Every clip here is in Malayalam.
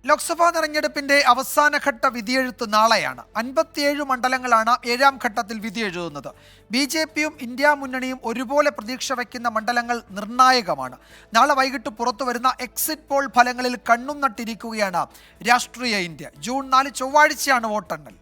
ലോക്സഭാ തെരഞ്ഞെടുപ്പിന്റെ അവസാനഘട്ട വിധിയെഴുത്ത് നാളെയാണ്. 57 മണ്ഡലങ്ങളാണ് 7ാം ഘട്ടത്തിൽ വിധിയെഴുതുന്നത്. BJPയും ഇന്ത്യ മുന്നണിയും ഒരുപോലെ പ്രതീക്ഷ വയ്ക്കുന്ന മണ്ഡലങ്ങൾ നിർണായകമാണ്. നാളെ വൈകിട്ട് പുറത്തുവരുന്ന എക്സിറ്റ് പോൾ ഫലങ്ങളിൽ കണ്ണും നട്ടിരിക്കുകയാണ് രാഷ്ട്രീയ ഇന്ത്യ. ജൂൺ 4 ചൊവ്വാഴ്ചയാണ് വോട്ടെണ്ണൽ.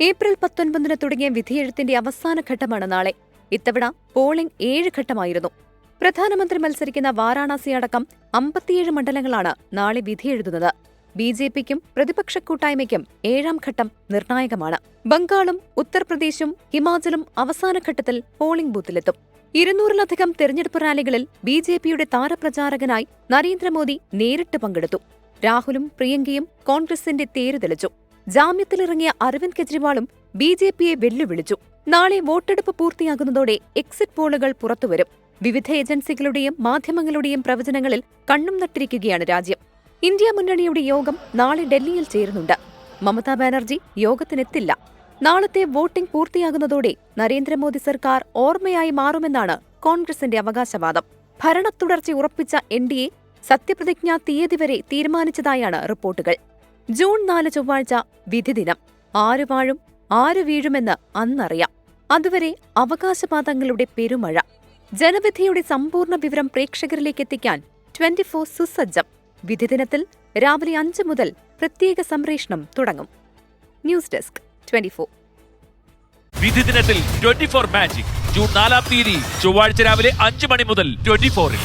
ഏപ്രിൽ 19 തുടങ്ങിയ വിധിയെഴുത്തിന്റെ അവസാന ഘട്ടമാണ് നാളെ. ഇത്തവണ പോളിംഗ് 7 ഘട്ടമായിരുന്നു. പ്രധാനമന്ത്രി മത്സരിക്കുന്ന വാരാണസി അടക്കം 57 മണ്ഡലങ്ങളാണ് നാളെ വിധിയെഴുതുന്നത്. BJPയ്ക്കും പ്രതിപക്ഷ കൂട്ടായ്മയ്ക്കും 7ാം ഘട്ടം നിർണായകമാണ്. ബംഗാളും ഉത്തർപ്രദേശും ഹിമാചലും അവസാനഘട്ടത്തിൽ പോളിംഗ് ബൂത്തിലെത്തും. 200-ലധികം തെരഞ്ഞെടുപ്പ് റാലികളിൽ BJPയുടെ താരപ്രചാരകനായി നരേന്ദ്രമോദി നേരിട്ട് പങ്കെടുത്തു. രാഹുലും പ്രിയങ്കയും കോൺഗ്രസിന്റെ തേരുതെളിച്ചു. ജാമ്യത്തിലിറങ്ങിയ അരവിന്ദ് കെജ്രിവാളും BJPയെ വെല്ലുവിളിച്ചു. നാളെ വോട്ടെടുപ്പ് പൂർത്തിയാകുന്നതോടെ എക്സിറ്റ് പോളുകൾ പുറത്തുവരും. വിവിധ ഏജൻസികളുടെയും മാധ്യമങ്ങളുടെയും പ്രവചനങ്ങളിൽ കണ്ണും നട്ടിരിക്കുകയാണ് രാജ്യം. ഇന്ത്യ മുന്നണിയുടെ യോഗം നാളെ ഡൽഹിയിൽ ചേരുന്നുണ്ട്. മമതാ ബാനർജി യോഗത്തിനെത്തില്ല. നാളത്തെ വോട്ടിംഗ് പൂർത്തിയാകുന്നതോടെ നരേന്ദ്രമോദി സർക്കാർ ഓർമ്മയായി മാറുമെന്നാണ് കോൺഗ്രസിന്റെ അവകാശവാദം. ഭരണത്തുടർച്ച ഉറപ്പിച്ച NDA സത്യപ്രതിജ്ഞാ തീയതി വരെ തീരുമാനിച്ചതായാണ് റിപ്പോർട്ടുകൾ. ജൂൺ 4 ചൊവ്വാഴ്ച വിധിദിനം. ആര് വാഴും ആര് വീഴുമെന്ന് അന്നറിയാം. അതുവരെ അവകാശവാദങ്ങളുടെ പെരുമഴ. ജനവിധിയുടെ സമ്പൂർണ്ണ വിവരം പ്രേക്ഷകരിലേക്ക് എത്തിക്കാൻ 24 സുസജ്ജം. വിധിദിനത്തിൽ രാവിലെ 5 മുതൽ പ്രത്യേക സംപ്രേഷണം തുടങ്ങും. News desk 24. വിധിദിനത്തിൽ 24 മാജിക് ജൂൺ 4 ചൊവ്വാഴ്ച രാവിലെ 5 മണി മുതൽ 24-ൽ.